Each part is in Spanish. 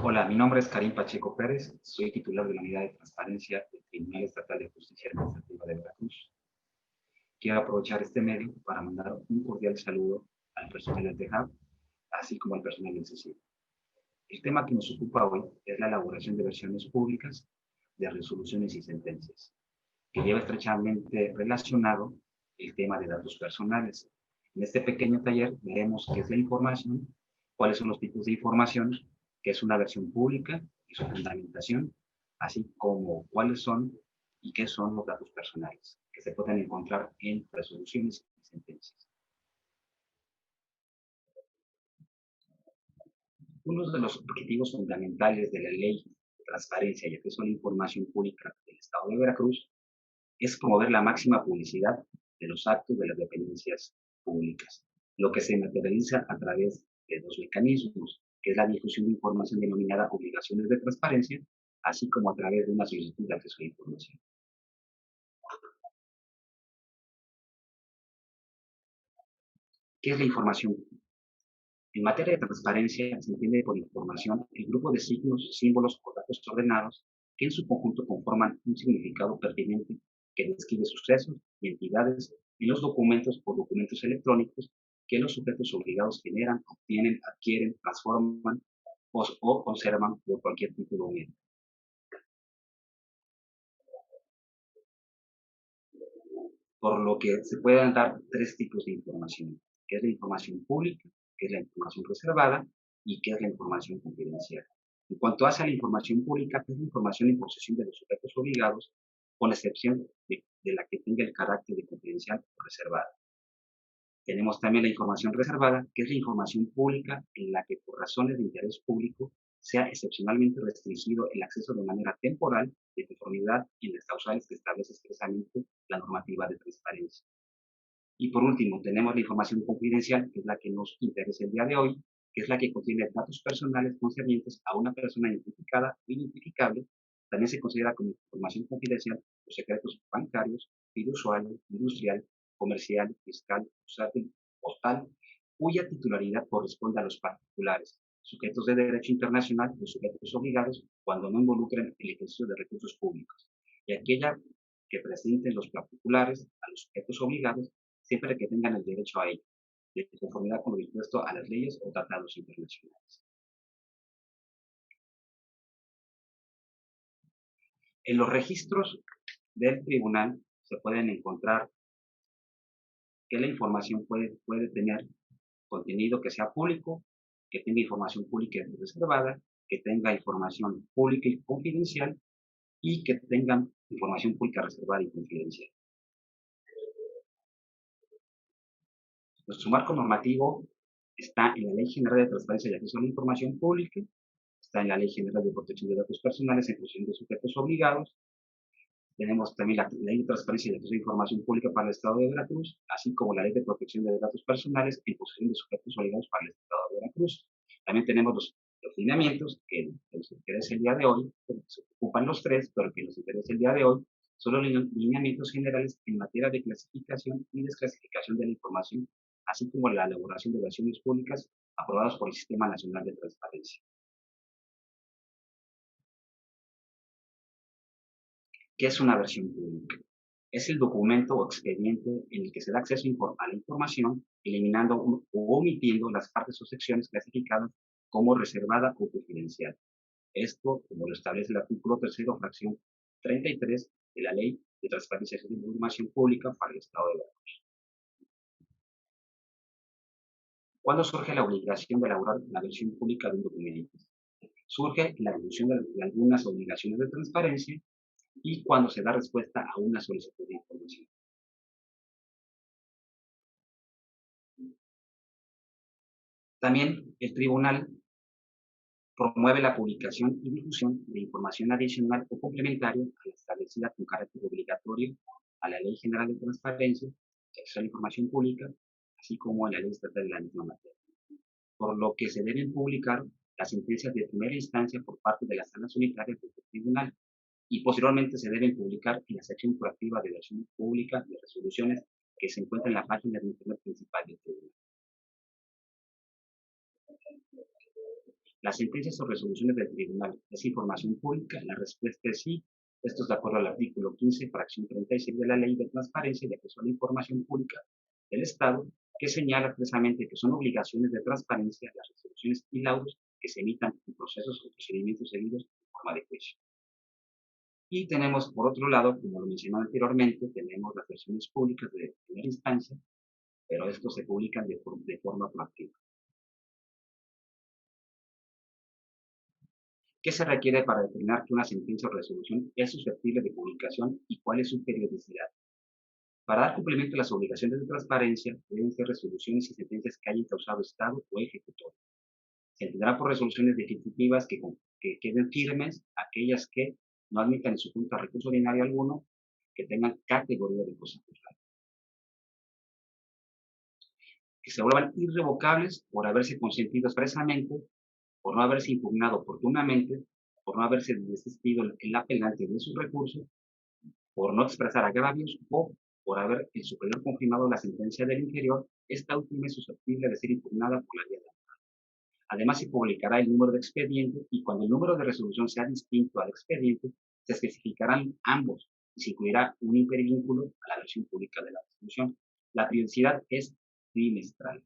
Hola, mi nombre es Karim Pacheco Pérez, soy titular de la Unidad de Transparencia del Tribunal Estatal de Justicia Administrativa de Veracruz. Quiero aprovechar este medio para mandar un cordial saludo al personal del TEJAB, así como al personal del CECID. El tema que nos ocupa hoy es la elaboración de versiones públicas de resoluciones y sentencias, que lleva estrechamente relacionado el tema de datos personales. En este pequeño taller veremos qué es la información, cuáles son los tipos de información, qué es una versión pública y su fundamentación, así como cuáles son y qué son los datos personales que se pueden encontrar en resoluciones y sentencias. Uno de los objetivos fundamentales de la Ley de Transparencia y Acceso a la Información Pública del Estado de Veracruz es promover la máxima publicidad de los actos de las dependencias públicas, lo que se materializa a través de dos mecanismos, que es la difusión de información denominada obligaciones de transparencia, así como a través de una solicitud de acceso a la información. ¿Qué es la información? En materia de transparencia se entiende por información el grupo de signos, símbolos o datos ordenados que en su conjunto conforman un significado pertinente que describe sucesos y entidades en los documentos o documentos electrónicos que los sujetos obligados generan, obtienen, adquieren, transforman o conservan por cualquier tipo de medio. Por lo que se pueden dar tres tipos de información, que es la información pública, que es la información reservada y que es la información confidencial. En cuanto hace a la información pública, es la información en posesión de los sujetos obligados, con excepción de la que tenga el carácter de confidencial o reservada. Tenemos también la información reservada, que es la información pública en la que por razones de interés público sea excepcionalmente restringido el acceso de manera temporal de conformidad en las causales que establece expresamente la normativa de transparencia. Y por último, tenemos la información confidencial, que es la que nos interesa el día de hoy, que es la que contiene datos personales concernientes a una persona identificada o identificable. También se considera como información confidencial los secretos bancarios, fiduciario, industrial, comercial, fiscal, bursátil, postal, cuya titularidad corresponde a los particulares, sujetos de derecho internacional o sujetos obligados cuando no involucren el ejercicio de recursos públicos, y aquella que presenten los particulares a los sujetos obligados siempre que tengan el derecho a ello, de conformidad con lo dispuesto a las leyes o tratados internacionales. En los registros del tribunal se pueden encontrar que la información puede tener contenido que sea público, que tenga información pública y reservada, que tenga información pública y confidencial, y que tengan información pública reservada y confidencial. Nuestro marco normativo está en la Ley General de Transparencia y Acceso a la Información Pública, está en la Ley General de Protección de Datos Personales en posesión de sujetos obligados. Tenemos también la Ley de Transparencia y Acceso a la Información Pública para el Estado de Veracruz, así como la Ley de Protección de Datos Personales en posesión de sujetos obligados para el Estado de Veracruz. También tenemos los lineamientos que nos interesa el día de hoy, se ocupan los tres, pero que nos interesa el día de hoy son los lineamientos generales en materia de clasificación y desclasificación de la información, así como la elaboración de versiones públicas aprobadas por el Sistema Nacional de Transparencia. ¿Qué es una versión pública? Es el documento o expediente en el que se da acceso a la información, eliminando o omitiendo las partes o secciones clasificadas como reservada o confidencial. Esto, como lo establece el artículo 3º, fracción 33 de la Ley de Transparencia y Información Pública para el Estado de Veracruz. ¿Cuándo surge la obligación de elaborar la versión pública de un documento? Surge la evolución de algunas obligaciones de transparencia y cuando se da respuesta a una solicitud de información. También el tribunal promueve la publicación y difusión de información adicional o complementaria a la establecida con carácter obligatorio a la Ley General de Transparencia, Acceso a la Información Pública, así como a la Ley Estatal de la misma materia, por lo que se deben publicar las sentencias de primera instancia por parte de las salas unitarias del tribunal y posteriormente se deben publicar en la sección proactiva de versión pública de resoluciones que se encuentra en la página de internet principal del tribunal. Las sentencias o resoluciones del tribunal es información pública. La respuesta es sí. Esto es de acuerdo al artículo 15, fracción 36 de la Ley de Transparencia y de Acceso a la Información Pública del Estado, que señala precisamente que son obligaciones de transparencia las resoluciones y laudos que se emitan en procesos o procedimientos seguidos en forma de juicio. Y tenemos, por otro lado, como lo mencioné anteriormente, tenemos las versiones públicas de primera instancia, pero estos se publican de forma proactiva. ¿Qué se requiere para determinar que una sentencia o resolución es susceptible de publicación y cuál es su periodicidad? Para dar cumplimiento a las obligaciones de transparencia, deben ser resoluciones y sentencias que hayan causado estado o ejecutorio. Se entenderá por resoluciones definitivas que queden firmes aquellas que no admitan en su punto recurso ordinario alguno, que tengan categoría de cosa juzgada, que se vuelvan irrevocables por haberse consentido expresamente, por no haberse impugnado oportunamente, por no haberse desistido el apelante de su recurso, por no expresar agravios o por haber el superior confirmado la sentencia del inferior. Esta última es susceptible de ser impugnada por la vía de amparo. Además, se publicará el número de expediente y cuando el número de resolución sea distinto al expediente, se especificarán ambos y se incluirá un impervínculo a la versión pública de la resolución. La periodicidad es trimestral.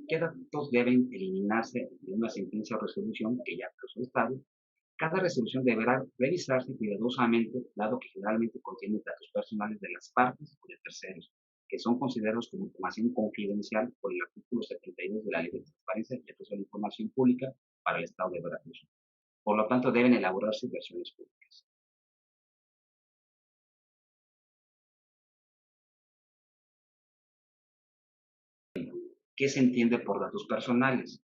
¿Qué datos deben eliminarse de una sentencia o resolución que ya causó estado? Cada resolución deberá revisarse cuidadosamente, dado que generalmente contiene datos personales de las partes o de terceros, que son considerados como información confidencial por el artículo 72 de la Ley de Transparencia y Acceso a la Información Pública para el Estado de Veracruz. Por lo tanto, deben elaborarse versiones públicas. ¿Qué se entiende por datos personales?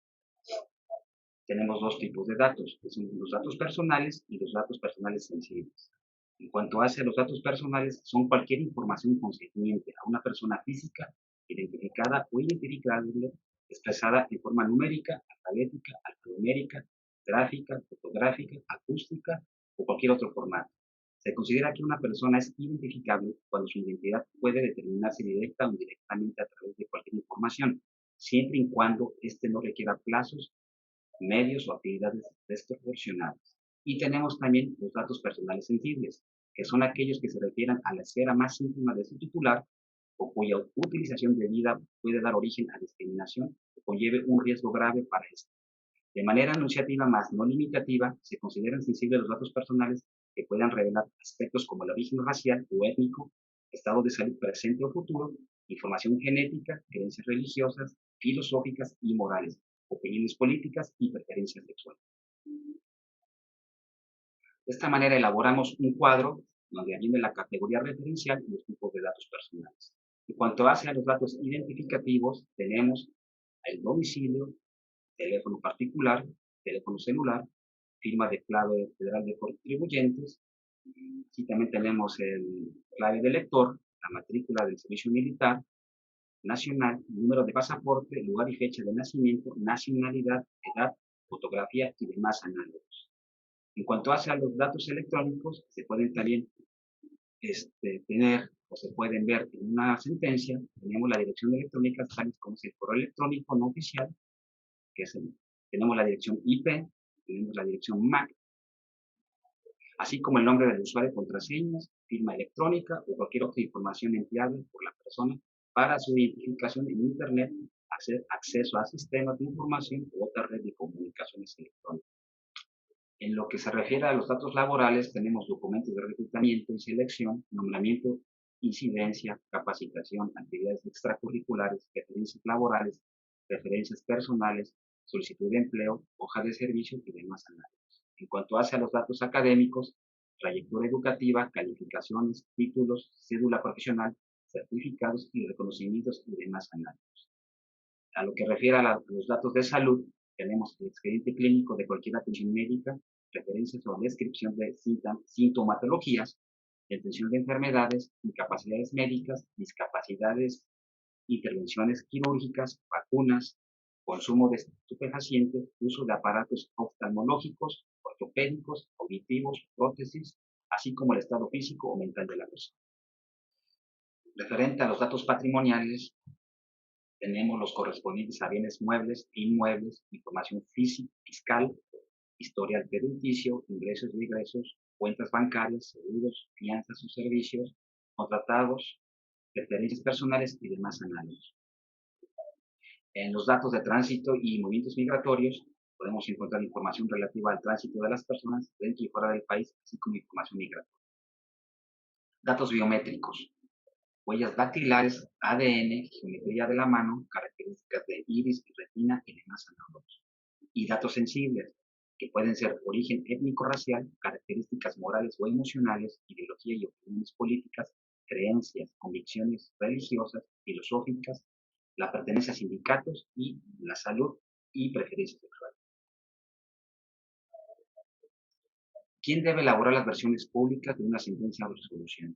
Tenemos dos tipos de datos, que son los datos personales y los datos personales sensibles. En cuanto hace a los datos personales, son cualquier información concerniente a una persona física, identificada o identificable, expresada en forma numérica, alfabética, alfanumérica, gráfica, fotográfica, acústica o cualquier otro formato. Se considera que una persona es identificable cuando su identidad puede determinarse directa o indirectamente a través de cualquier información, siempre y cuando éste no requiera plazos, medios o actividades desproporcionadas. Y tenemos también los datos personales sensibles, que son aquellos que se refieren a la esfera más íntima de su titular o cuya utilización debida puede dar origen a discriminación o conlleve un riesgo grave para éste. De manera anunciativa más no limitativa, se consideran sensibles los datos personales que puedan revelar aspectos como el origen racial o étnico, estado de salud presente o futuro, información genética, creencias religiosas, filosóficas y morales, opiniones políticas y preferencias sexuales. De esta manera elaboramos un cuadro donde viene la categoría referencial y los tipos de datos personales. En cuanto hace a los datos identificativos, tenemos el domicilio, teléfono particular, teléfono celular, firma de clave federal de contribuyentes. Sí, también tenemos el clave de lector, la matrícula del servicio militar nacional, número de pasaporte, lugar y fecha de nacimiento, nacionalidad, edad, fotografía y demás análogos. En cuanto hace a los datos electrónicos, se pueden también tener o se pueden ver en una sentencia. Tenemos la dirección electrónica, tales como el correo electrónico no oficial, que es tenemos la dirección IP, tenemos la dirección MAC, así como el nombre del usuario, contraseñas, firma electrónica o cualquier otra información empleada por la persona para su identificación en Internet, acceso a sistemas de información u otra red de comunicaciones electrónicas. En lo que se refiere a los datos laborales, tenemos documentos de reclutamiento y selección, nombramiento, incidencia, capacitación, actividades extracurriculares, referencias laborales, referencias personales, solicitud de empleo, hoja de servicio y demás análisis. En cuanto hace a los datos académicos, trayectoria educativa, calificaciones, títulos, cédula profesional, certificados y reconocimientos y demás análisis. A lo que refiere a los datos de salud, tenemos el expediente clínico de cualquier atención médica, referencias o descripción de sintomatologías, detención de enfermedades, incapacidades médicas, discapacidades, intervenciones quirúrgicas, vacunas, consumo de estupefacientes, uso de aparatos oftalmológicos, ortopédicos, auditivos, prótesis, así como el estado físico o mental de la persona. Referente a los datos patrimoniales, Tenemos los correspondientes a bienes muebles e inmuebles, información fiscal, historial crediticio, ingresos y egresos, cuentas bancarias, seguros, fianzas o servicios, contratados, preferencias personales y demás análisis. En los datos de tránsito y movimientos migratorios podemos encontrar información relativa al tránsito de las personas dentro y fuera del país, así como información migratoria. Datos biométricos, huellas dactilares, ADN, geometría de la mano, características de iris y retina y demás análogos. Y datos sensibles, que pueden ser origen étnico-racial, características morales o emocionales, ideología y opiniones políticas, creencias, convicciones religiosas, filosóficas, la pertenencia a sindicatos y la salud y preferencias sexuales. ¿Quién debe elaborar las versiones públicas de una sentencia o resolución?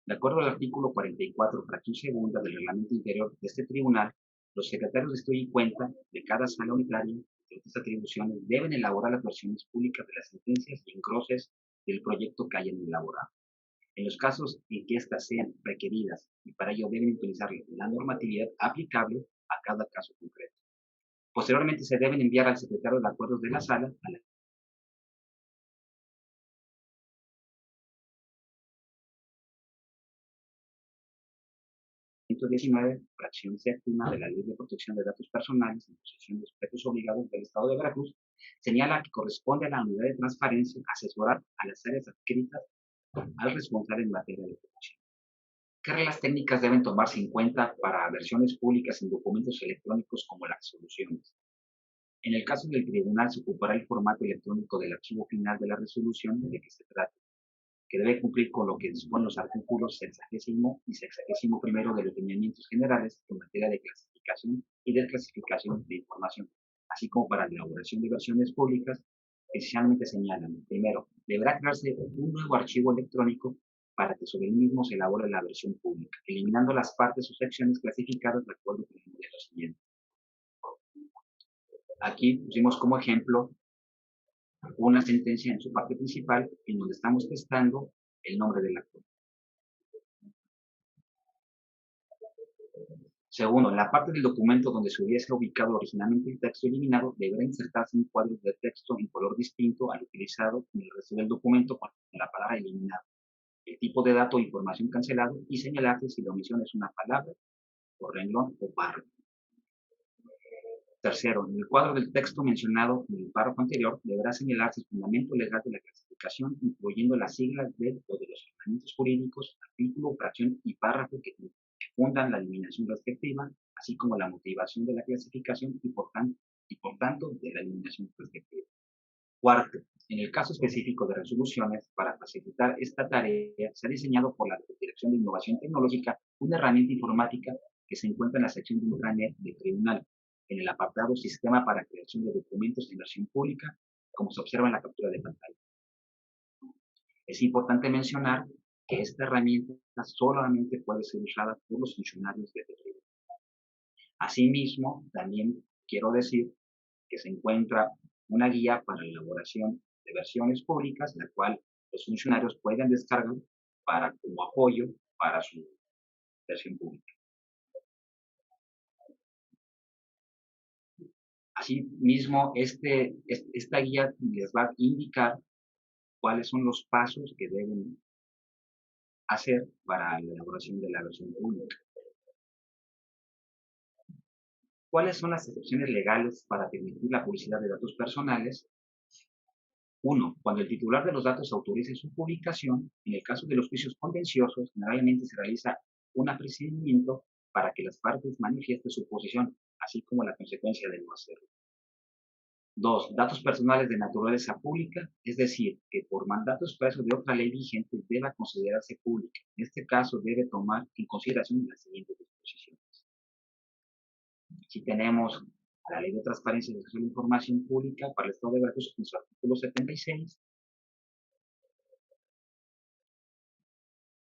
De acuerdo al artículo 44, fracción segunda del reglamento interior de este tribunal, los secretarios de estudio y cuenta de cada sala unitaria de estas atribuciones deben elaborar las versiones públicas de las sentencias y engroses del proyecto que hayan elaborado. En los casos en que éstas sean requeridas y para ello deben utilizar la normatividad aplicable a cada caso concreto. Posteriormente se deben enviar al secretario de acuerdos de la sala a la 119, fracción séptima de la Ley de Protección de Datos Personales en posesión de sujetos obligados del Estado de Veracruz, señala que corresponde a la unidad de transparencia asesorar a las áreas adscritas al responsable en materia de protección. ¿Qué reglas técnicas deben tomarse en cuenta para versiones públicas en documentos electrónicos como las resoluciones? En el caso del tribunal se ocupará el formato electrónico del archivo final de la resolución de que se trate, que debe cumplir con lo que disponen los artículos 60 y 61 de los lineamientos generales en materia de clasificación y desclasificación de información, así como para la elaboración de versiones públicas, especialmente señalan, primero, deberá crearse un nuevo archivo electrónico para que sobre el mismo se elabore la versión pública, eliminando las partes o secciones clasificadas de acuerdo con el modelo siguiente. Aquí pusimos como ejemplo una sentencia en su parte principal en donde estamos testando el nombre del actor. Segundo, en la parte del documento donde se hubiese ubicado originalmente el texto eliminado, deberá insertarse un cuadro de texto en color distinto al utilizado en el resto del documento con la palabra eliminado, el tipo de dato o información cancelado y señalarse si la omisión es una palabra, o renglón o párrafo. Tercero, en el cuadro del texto mencionado en el párrafo anterior deberá señalarse el fundamento legal de la clasificación, incluyendo las siglas de o de los ordenamientos jurídicos, artículo, fracción y párrafo que fundan la eliminación respectiva, así como la motivación de la clasificación y por tanto de la eliminación respectiva. Cuarto, en el caso específico de resoluciones, para facilitar esta tarea, se ha diseñado por la Dirección de Innovación Tecnológica una herramienta informática que se encuentra en la sección de intranet del tribunal, en el apartado Sistema para creación de documentos en versión pública, como se observa en la captura de pantalla. Es importante mencionar que esta herramienta solamente puede ser usada por los funcionarios de este tribunal. Asimismo, también quiero decir que se encuentra una guía para la elaboración de versiones públicas, la cual los funcionarios pueden descargar como apoyo para su versión pública. Asimismo, esta guía les va a indicar cuáles son los pasos que deben hacer para la elaboración de la versión pública. ¿Cuáles son las excepciones legales para permitir la publicidad de datos personales? 1. Cuando el titular de los datos autorice su publicación, en el caso de los juicios contenciosos, generalmente se realiza un apercibimiento para que las partes manifiesten su posición, así como la consecuencia de no hacerlo. 2. Datos personales de naturaleza pública, es decir, que por mandato expreso de otra ley vigente deba considerarse pública. En este caso debe tomar en consideración las siguientes disposiciones. Si tenemos a la Ley de Transparencia y Acceso a la Información Pública para el Estado de Veracruz en su artículo 76,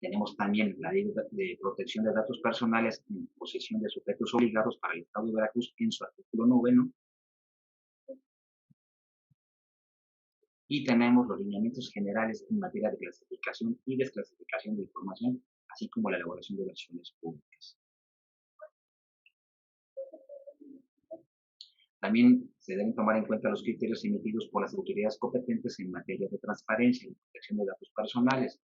tenemos también la Ley de Protección de Datos Personales en posesión de sujetos obligados para el Estado de Veracruz en su artículo 9, y tenemos los lineamientos generales en materia de clasificación y desclasificación de información, así como la elaboración de versiones públicas. También se deben tomar en cuenta los criterios emitidos por las autoridades competentes en materia de transparencia y protección de datos personales,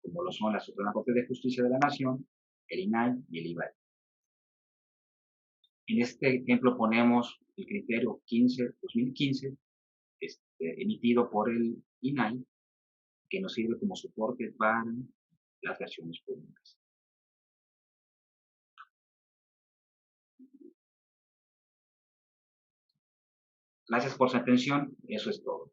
como lo son la Suprema Corte de Justicia de la Nación, el INAI y el IBAI. En este ejemplo ponemos el criterio 2015, emitido por el INAI, que nos sirve como soporte para las versiones públicas. Gracias por su atención. Eso es todo.